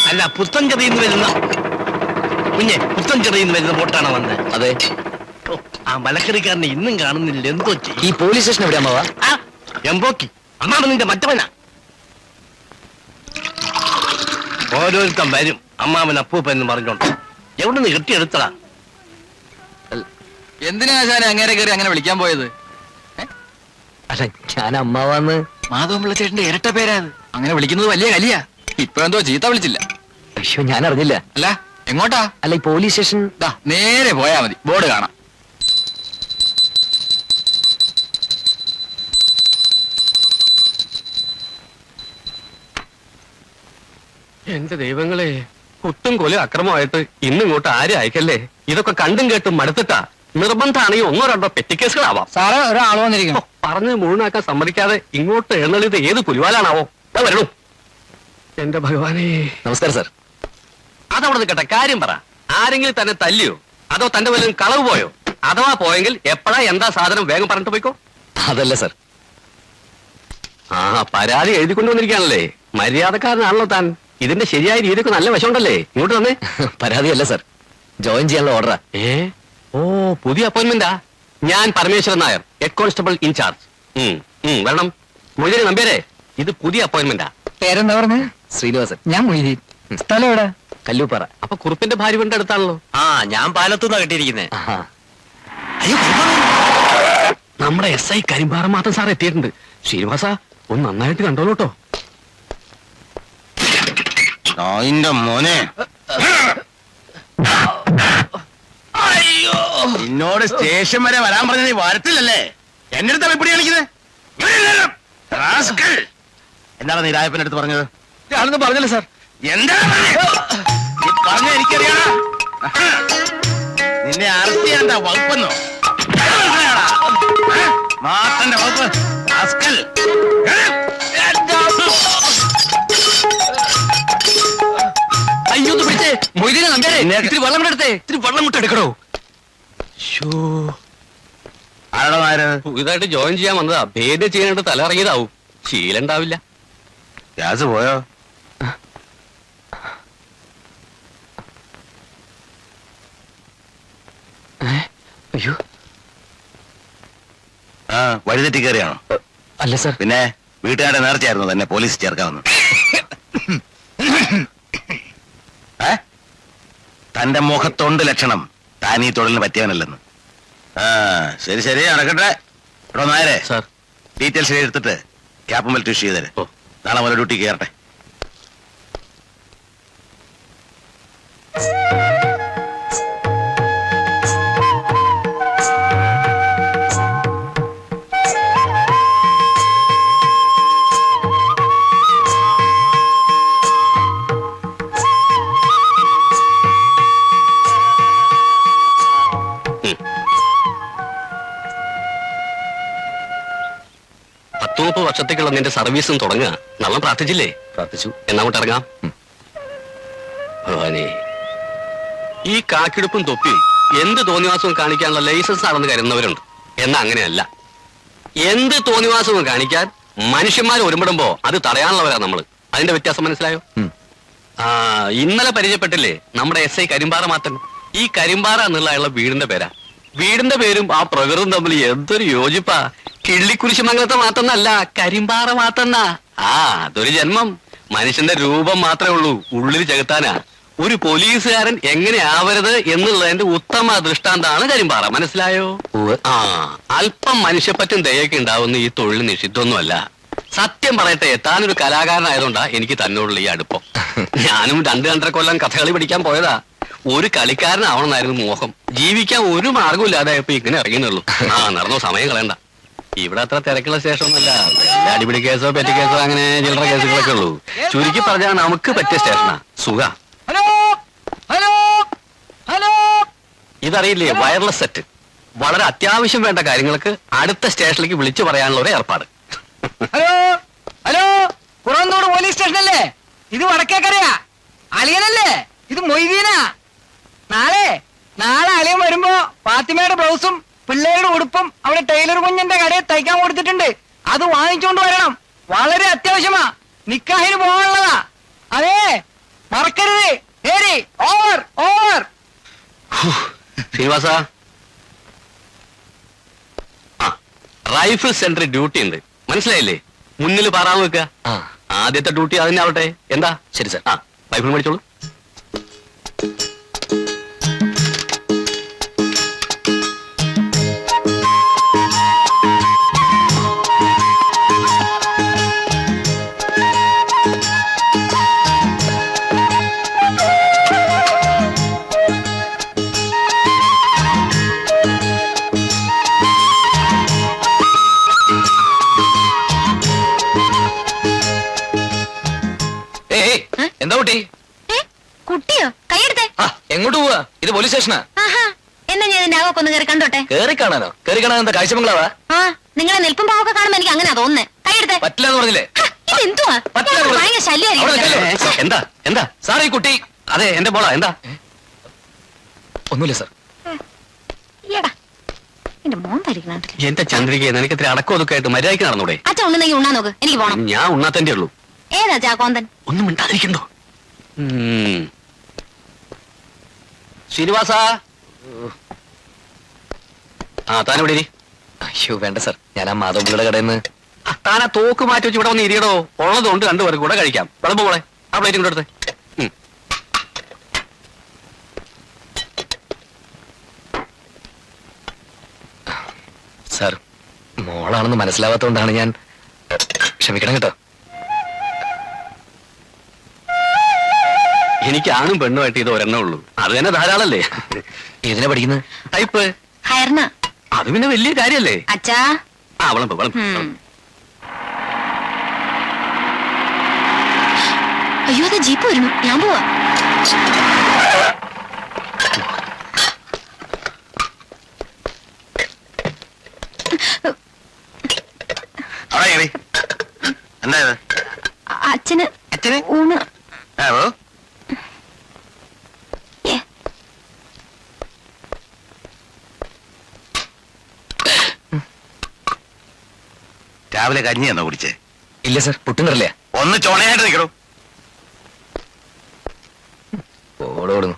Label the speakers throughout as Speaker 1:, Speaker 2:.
Speaker 1: അല്ല, പുത്തൻചെറിയിൽ നിന്ന് വരുന്ന കുഞ്ഞെ, പുത്തൻചെറിയിൽ നിന്ന് വരുന്ന ബോട്ടാണ് വന്നത്.
Speaker 2: അതെ.
Speaker 1: ആ മലക്കറിക്കാരനെ ഇന്നും കാണുന്നില്ല, എന്തോ ചെയ്യും?
Speaker 2: ഈ പോലീസ് സ്റ്റേഷൻ എവിടെ അമ്മാവാ?
Speaker 1: എംബോക്കി അന്നാണ് നിന്റെ മറ്റവനാ. ഓരോരുത്തൻ വരും അമ്മാവൻ അപ്പൂപ്പൻ എന്ന് പറഞ്ഞോണ്ട്. എവിടെ നിന്ന് കെട്ടിയെടുത്തടാ?
Speaker 2: എന്തിനാ ആശാനെ അങ്ങേരെ കയറി അങ്ങനെ വിളിക്കാൻ പോയത്? അല്ല, ഞാൻ അമ്മാവാന്ന് മാധവൻ ചേട്ടന്റെ ഇരട്ട പേരാത്. അങ്ങനെ വിളിക്കുന്നത് വലിയ കലിയാ. ഇപ്പൊ എന്തോ ചീത്ത വിളിച്ചില്ല. അയ്യോ, ഞാൻ അറിഞ്ഞില്ല. അല്ല, എങ്ങോട്ടാ? അല്ല, ഈ പോലീസ് സ്റ്റേഷൻ നേരെ പോയാ മതി, ബോർഡ് കാണാം.
Speaker 3: എന്റെ ദൈവങ്ങളെ, കുത്തും കൊലും അക്രമമായിട്ട് ഇന്നിങ്ങോട്ട് ആരും അയക്കല്ലേ. ഇതൊക്കെ കണ്ടും കേട്ടും മടുത്തിട്ടാ. നിർബന്ധമാണെങ്കിൽ ഒന്നോ രണ്ടോ പെറ്റിക്കേസുകളാവാം.
Speaker 2: സാറേ, ഒരാൾ വന്നിരിക്കുന്നു.
Speaker 3: പറഞ്ഞ് മുഴുവനാക്കാൻ സമ്മതിക്കാതെ ഇങ്ങോട്ട് എഴുന്നള്ളിത് ഏത് പുലിവാലാണാവോ? വരണു. എന്റെ ഭഗവാനെ.
Speaker 2: നമസ്കാരം സാർ.
Speaker 3: അതവിടെ നിൽക്കട്ടെ, കാര്യം പറ. ആരെങ്കിലും തന്നെ തല്ലിയോ? അതോ തന്റെ വല്ലതും കളവ് പോയോ? അഥവാ പോയെങ്കിൽ എപ്പോഴാ എന്താ സാധനം വേഗം പറഞ്ഞിട്ട് പോയിക്കോ.
Speaker 2: അതല്ല സാർ.
Speaker 3: ആ, പരാതി എഴുതിക്കൊണ്ടുവന്നിരിക്കാനല്ലേ? മര്യാദക്കാരനാണല്ലോ താൻ. ഇതിന്റെ ശരിയായ രീതിക്ക് നല്ല വശമുണ്ടല്ലേ? ഇങ്ങോട്ട് തന്നെ.
Speaker 2: പരാതിയല്ല സാർ, ജോയിൻ ചെയ്യാനുള്ള ഓർഡറാ.
Speaker 3: ഓ, പുതിയ അപ്പോയിന്റ്മെന്റാ? ഞാൻ Parameswaran Nair, head constable in charge. വരണം. മൊയ്തീൻ നമ്പ്യാരെ, ഇത് പുതിയ അപ്പോയിന്റ്മെന്റാ.
Speaker 2: പേരെന്താ പറഞ്ഞത്? ശ്രീനിവാസൻ. ഞാൻ മൊയ്തീൻ. സ്ഥലം എവിടെ? കല്ലൂപ്പാറ.
Speaker 3: അപ്പൊ കുറുപ്പിന്റെ ഭാര്യ വീടിന്റെ അടുത്താണല്ലോ.
Speaker 1: ആ, ഞാൻ പാലത്തുനിന്നാ കെട്ടിയിരിക്കുന്നത്.
Speaker 3: നമ്മുടെ SI കരിമ്പാറ മാത്രം സാർ എത്തിയിട്ടുണ്ട്. ശ്രീനിവാസ, ഒന്ന് നന്നായിട്ട് കണ്ടോളൂട്ടോ.
Speaker 1: അതിന്റെ മോനെ, അയ്യോ, എന്നോട് സ്റ്റേഷൻ വരെ വരാൻ പറഞ്ഞ നീ വരത്തില്ലല്ലേ? എന്റെ അടുത്ത് എപ്പിടി കളിക്കുന്നത്? എന്താണ് നീ രായപ്പന്റെ അടുത്ത് പറഞ്ഞത്?
Speaker 3: ഞാനൊന്നും പറഞ്ഞില്ല സാർ.
Speaker 1: എന്താണ് നീ പറഞ്ഞ? എനിക്കറിയാ. നിന്നെ അറസ്റ്റ് ചെയ്യാൻ വകുപ്പെന്നോ? മാത്തന്റെ വകുപ്പ്.
Speaker 3: അയ്യോ, പിടിച്ചേ. മൊയ്തീനെ നമ്പ്യാരെ, ഇത്തിരി വെള്ളം എടുത്തേ. ഇത്തിരി വെള്ളം വിട്ടെടുക്കണോ?
Speaker 1: ആരാടോ നായര്?
Speaker 3: പുതുതായിട്ട് ജോയിൻ ചെയ്യാൻ വന്നതാ. ഭേദം ചെയ്യാനായിട്ട് തല ഇറങ്ങിയതാവും. ശീലം ഉണ്ടാവില്ല.
Speaker 1: ഗ്യാസ് പോയോ?
Speaker 2: അയ്യോ,
Speaker 1: ആ, വഴിതെറ്റി കയറിയാണോ?
Speaker 2: അല്ല സാർ.
Speaker 1: പിന്നെ വീട്ടുകാരുടെ നേർച്ചയായിരുന്നു തന്നെ പോലീസ് ചേർക്കാമെന്ന്. തന്റെ മുഖത്തൊണ്ട് ലക്ഷണം താൻ ഈ തൊഴിലിന് പറ്റിയവനല്ലെന്ന്. ആ, ശരി ശരി, നടക്കട്ടെ. എടോ നായരെ,
Speaker 3: സാർ,
Speaker 1: ഡീറ്റെയിൽസ് എടുത്തിട്ട് ക്യാപ്പും ബെൽറ്റ് ഇഷ്യൂ ചെയ്തേരെ. നാളെ മുതൽ ഡ്യൂട്ടി കയറട്ടെ.
Speaker 3: വർഷത്തേക്കുള്ള നിന്റെ സർവീസും തുടങ്ങുക. നല്ല പ്രാർത്ഥിച്ചില്ലേ?
Speaker 2: പ്രാർത്ഥിച്ചു.
Speaker 3: എന്നങ്ങോട്ട് ഇറങ്ങാം. ഭഗവാനെ, ഈ കാക്കിടുപ്പും തൊപ്പിയും എന്ത് തോന്നിവാസവും കാണിക്കാനുള്ള ലൈസൻസ് ആണെന്ന് കരുതുന്നവരുണ്ട്. എന്നാ അങ്ങനെയല്ല. എന്ത് തോന്നിവാസവും കാണിക്കാൻ മനുഷ്യന്മാർ ഒരുമിടുമ്പോ അത് തടയാനുള്ളവരാ നമ്മള്. അതിന്റെ വ്യത്യാസം മനസ്സിലായോ? ഇന്നലെ പരിചയപ്പെട്ടില്ലേ നമ്മുടെ SI കരിമ്പാറ മാത്തൻ? ഈ കരിമ്പാറ എന്നുള്ള അയാളുടെ വീടിന്റെ പേരാ. വീടിന്റെ പേരും ആ പ്രകൃതം തമ്മിൽ എന്തൊരു യോജിപ്പാ. കിള്ളിക്കുരിശുമംഗലത്തെ മാത്തന്നല്ല, കരിമ്പാറ മാത്തന്ന. അതൊരു ജന്മം. മനുഷ്യന്റെ രൂപം മാത്രമേ ഉള്ളൂ, ഉള്ളിൽ ചെകുത്താനാ. ഒരു പോലീസുകാരൻ എങ്ങനെ ആവരുത് എന്നുള്ളതിന്റെ ഉത്തമ ദൃഷ്ടാന്താണ് കരിമ്പാറ. മനസ്സിലായോ? അല്പം മനുഷ്യപ്പറ്റും ദയൊക്കെ ഉണ്ടാവുന്ന ഈ തൊഴിൽ നിഷിദ്ധമൊന്നുമല്ല. സത്യം പറയട്ടെ, താനൊരു കലാകാരനായതുകൊണ്ടാ എനിക്ക് തന്നോടുള്ള ഈ അടുപ്പം. ഞാനും 2-2.5 കൊല്ലം കഥകളി പഠിക്കാൻ പോയതാ. ഒരു കളിക്കാരനാവണമെന്നായിരുന്നു മോഹം. ജീവിക്കാൻ ഒരു മാർഗമില്ലാതെ ഇപ്പൊ ഇങ്ങനെ ഇറങ്ങിയുള്ളൂ. നടന്നോ, സമയം കളയണ്ട. ഇവിടെ അത്ര തിരക്കുള്ള സ്റ്റേഷനൊന്നുമല്ല. എല്ലാ അടിപിടി കേസോ പെറ്റി കേസോ അങ്ങനെ ചില്ലറ കേസുകളൊക്കെ ഉള്ളൂ. ചുരുക്കി പറഞ്ഞാൽ നമുക്ക് പറ്റിയ സ്റ്റേഷനാ. സുഖ. ഇതറിയില്ലേ, വയർലെസ് സെറ്റ്. വളരെ അത്യാവശ്യം വേണ്ട കാര്യങ്ങൾക്ക് അടുത്ത സ്റ്റേഷനിലേക്ക് വിളിച്ചു പറയാനുള്ള ഒരു ഏർപ്പാട്.
Speaker 4: ഹലോ ഹലോ, കുറവന്തോട് പോലീസ് സ്റ്റേഷനല്ലേ? ഇത് വടക്കേക്കരയാ. അളിയനല്ലേ? ഇത് മൊയ്തീനാ. നാളെ അളിയൻ വരുമ്പോ ഫാത്തിമയുടെ ബ്ലൗസും പിള്ളേരുടെ ഉടുപ്പും അവിടെ ടൈലർ കുഞ്ഞിന്റെ കടയിൽ തയ്ക്കാൻ കൊടുത്തിട്ടുണ്ട്. അത് വാങ്ങിച്ചോണ്ട് വരണം. വളരെ അത്യാവശ്യമാ. നിക്കാഹിന് പോകാനുള്ളതാ. അതെ, മറക്കരുത്. ഏരി ഓവർ ഓവർ.
Speaker 3: ശ്രീനിവാസ, ആ റൈഫിൾ സെന്റർ ഡ്യൂട്ടി ഉണ്ട്, മനസ്സിലായില്ലേ? മുന്നിൽ പാറാവ് വെക്കുക.
Speaker 2: ആ
Speaker 3: ആദ്യത്തെ ഡ്യൂട്ടി അതിനെ ആവട്ടെ. എന്താ?
Speaker 2: ശരി സാർ.
Speaker 3: ആ റൈഫിൾ മേടിച്ചോളൂ.
Speaker 2: എന്താ കുട്ടി?
Speaker 5: കുട്ടിയോ? കൈയെടുത്തേ.
Speaker 2: ആ എങ്ങോട്ട് പോവാ? ഇത് പോലീസ് സ്റ്റേഷനാ.
Speaker 5: ആഹാ, എന്നാ ഞാൻ ഇതിന്റെ ആകൊന്ന് കയറി കണ്ടോട്ടെ.
Speaker 2: കേറി കാണാനോ? കേറി കാണാൻ എന്താ കാഴ്ചമംഗളാവാ?
Speaker 5: ആ, നിങ്ങളെ നിൽപ്പും പാവൊക്കെ കാണുമ്പോ എനിക്ക് അങ്ങനെ തോന്നുന്നേ. കൈയെടുത്തേ.
Speaker 2: പറ്റില്ല എന്ന് പറഞ്ഞില്ലേ?
Speaker 5: ഇതെന്തുവാ?
Speaker 2: പറ്റില്ല എന്ന്
Speaker 5: ഭയങ്കര
Speaker 2: അവിടെ
Speaker 5: ശല്യമായിരിക്കും.
Speaker 2: നിൽക്കല്ലേ?
Speaker 3: എന്താ എന്താ?
Speaker 2: സാർ ഈ കുട്ടി.
Speaker 3: അതെ, എന്റെ മോളാ. എന്താ?
Speaker 2: ഒന്നുമില്ല സാർ.
Speaker 5: ഈയെടാ, എന്റെ മോൻ ധരിക്കണ
Speaker 3: എന്റെ ചന്ദ്രിക, നിനക്ക് ഇത്ര അടക്കം ഒതുക്കെ ആയിട്ട് മര്യാദയ്ക്ക് നടന്നൂടെ?
Speaker 5: അച്ഛൻ ഉണ്ടെന്നെങ്കിൽ ഉണ്ണാൻ നോക്ക്, എനിക്ക് പോണം.
Speaker 3: ഞാൻ ഉണ്ണാത്തന്റെ ഉള്ളൂ.
Speaker 5: ഏതാ ചാക്കോന്തൻ?
Speaker 3: ഒന്നും മിണ്ടാതിരിക്കണ്ടോ? ശ്രീനിവാസ, ആ താനിവിടെ ഇരി.
Speaker 2: അയ്യോ വേണ്ട സാർ, ഞാൻ ആ മാധവപിള്ളയുടെ കടയിൽ നിന്ന്.
Speaker 3: താനാ തോക്ക് മാറ്റി വെച്ച് ഇവിടെ ഒന്ന് ഇരിയടോ. ഉള്ളതുകൊണ്ട് രണ്ടുപേർക്ക് കൂടെ കഴിക്കാം. വിളമ്പ് പോളെ, ആ പ്ലേറ്റും കൂടെ എടുത്ത്.
Speaker 2: സാർ, മോളാണെന്ന് മനസ്സിലാവാത്തോണ്ടാണ് ഞാൻ. ക്ഷമിക്കണം കേട്ടോ.
Speaker 3: എനിക്ക് ആണും പെണ്ണുമായിട്ട് ഇത് ഒരെണ്ണേ ഉള്ളൂ. അത് തന്നെ ധാരാളല്ലേ?
Speaker 2: ഏതിനാ പഠിക്കുന്നത്?
Speaker 3: ടൈപ്പ്.
Speaker 5: ഹയർന.
Speaker 3: അത് പിന്നെ വലിയ കാര്യല്ലേ?
Speaker 5: അച്ഛാ.
Speaker 3: ആ വിളമ്പ് വിളമ്പ്.
Speaker 5: അയ്യോ, അത് ജീപ്പ് വരുന്നു, ഞാൻ പോവാ.
Speaker 1: എന്താ ഇത്?
Speaker 5: അച്ഛന്
Speaker 1: അച്ഛന്
Speaker 5: ഊണ്. ഏ,
Speaker 1: രാവിലെ കഞ്ഞി എന്നോ കുടിച്ചേ?
Speaker 2: ഇല്ല സാർ, പുട്ടും കറില്ല.
Speaker 1: ഒന്ന് ചോണയായിട്ട് നിൽക്കണോ?
Speaker 2: ഓടോടുന്നു.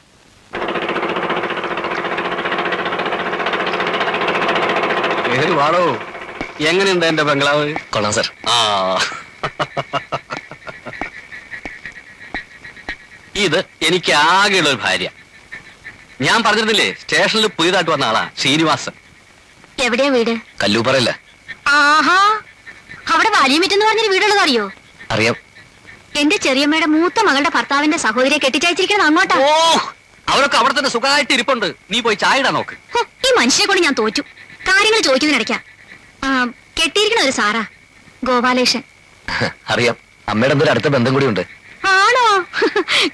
Speaker 3: വാടോ, എങ്ങനെയുണ്ട് എന്റെ ബംഗ്ലാവ്?
Speaker 2: കൊള്ളാം സാർ.
Speaker 3: ആ ഇത് എനിക്ക് ആകെയുള്ള ഒരു ഭാര്യ. ഞാൻ പറഞ്ഞിരുന്നില്ലേ, സ്റ്റേഷനിൽ പുതിയതായിട്ട് വന്ന ആളാ ശ്രീനിവാസൻ.
Speaker 5: എവിടെയാ വീട്?
Speaker 2: കല്ലൂപ്പറയില്ല.
Speaker 5: ആഹാ, അവിടെ വാലിയമിറ്റെന്ന് പറഞ്ഞൊരു വീടുള്ളത് അറിയോ?
Speaker 2: അറിയാം.
Speaker 5: എന്റെ ചെറിയമ്മയുടെ മൂത്ത മകളുടെ ഭർത്താവിന്റെ സഹോദരിയെ കെട്ടിച്ചയച്ചിരിക്കുന്നത് അങ്ങോട്ടാ.
Speaker 3: ഓ, അവരൊക്കെ അവിടെ തന്നെ സുഖമായിട്ട് ഇരിപ്പുണ്ട്. നീ പോയി ചായ ഇടാൻ നോക്ക്.
Speaker 5: ഹോ, ഈ മനുഷ്യനെ കൊണ്ട് ഞാൻ തോറ്റു. കാര്യങ്ങൾ ചോദിക്കുന്നതിനിടയ്ക്കാ. കെട്ടിയിരിക്കണ ഒരു സാറാ, ഗോപാലേഷൻ.
Speaker 2: അറിയാം. അമ്മയുടെ എന്തൊരു അടുത്ത ബന്ധം കൂടി ഉണ്ട്.
Speaker 5: ആണോ?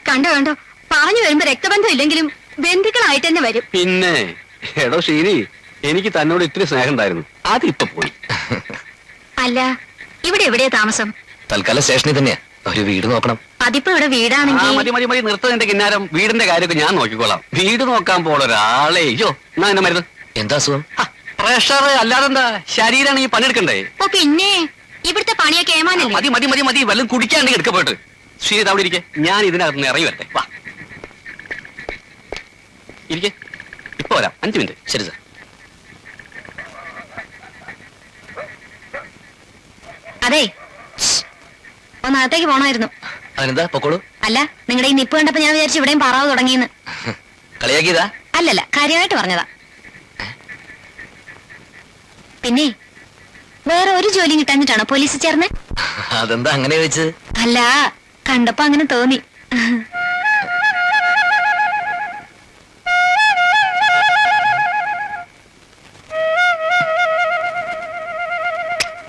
Speaker 5: കണ്ടോ കണ്ടോ, പറഞ്ഞു വരുമ്പോ രക്തബന്ധം ഇല്ലെങ്കിലും ബന്ധുക്കളായിട്ട് തന്നെ വരും.
Speaker 3: പിന്നെ എടോ ശ്രീനി, എനിക്ക് തന്നോട് ഇത്തിരി സ്നേഹം ഉണ്ടായിരുന്നു, അതിപ്പോ പോയി.
Speaker 5: അല്ല, ഇവിടെ എവിടെയാ താമസം?
Speaker 2: തൽക്കാലം സ്റ്റേഷനിൽ തന്നെയാ. ഒരു വീട് നോക്കണം.
Speaker 5: അതിപ്പോ ഇവിടെ
Speaker 3: ആ,
Speaker 5: വീടാണെങ്കിൽ
Speaker 3: മതി മതി മതി, നിർത്തതിന്റെ കിന്നാരം. വീടിന്റെ കാര്യമൊക്കെ ഞാൻ നോക്കിക്കോളാം. വീട് നോക്കാൻ പോണ ഒരാളെ അയ്യോ എന്നാ എന്നെ മരുന്ന്.
Speaker 2: എന്താ അസുഖം?
Speaker 3: പ്രഷർ അല്ലാതെന്താ, ശരീരാണ് ഈ പണിയെടുക്കണ്ടേ?
Speaker 5: ഓ പിന്നെ ഇവിടുത്തെ പണിയൊക്കെ ഏമാനല്ലേ?
Speaker 3: മതി മതി മതി മതി, വല്ലതും കുടിക്കാണ്ടെങ്കിൽ എടുക്ക പോയിട്ട്. ശ്രീ അവിടെ ഇരിക്കെ, ഞാൻ ഇതിനകത്ത് നിന്ന് ഇറങ്ങി വരട്ടെ. വാ ഇരിക്കെ, ഇപ്പൊ വരാം, 5 മിനിറ്റ്.
Speaker 2: ശരി സാർ.
Speaker 5: അതെ, ഒന്നകത്തേക്ക് പോണമായിരുന്നു.
Speaker 2: അതിനെന്താ, പൊക്കോളൂ.
Speaker 5: അല്ല, നിങ്ങളുടെ ഈ നിപ്പ് കണ്ടപ്പോ ഞാൻ വിചാരിച്ചു ഇവിടെയും പാറാവ് തുടങ്ങിയെന്ന്.
Speaker 2: കളിയാക്കിയതാ?
Speaker 5: അല്ലല്ല, കാര്യമായിട്ട് പറഞ്ഞതാ. പിന്നെ വേറെ ഒരു ജോലിയും കിട്ടാഞ്ഞിട്ടാണോ പോലീസിൽ ചേർന്നേ?
Speaker 2: അതെന്താ അങ്ങനെ വെച്ച്?
Speaker 5: അല്ല, കണ്ടപ്പോ അങ്ങനെ തോന്നി.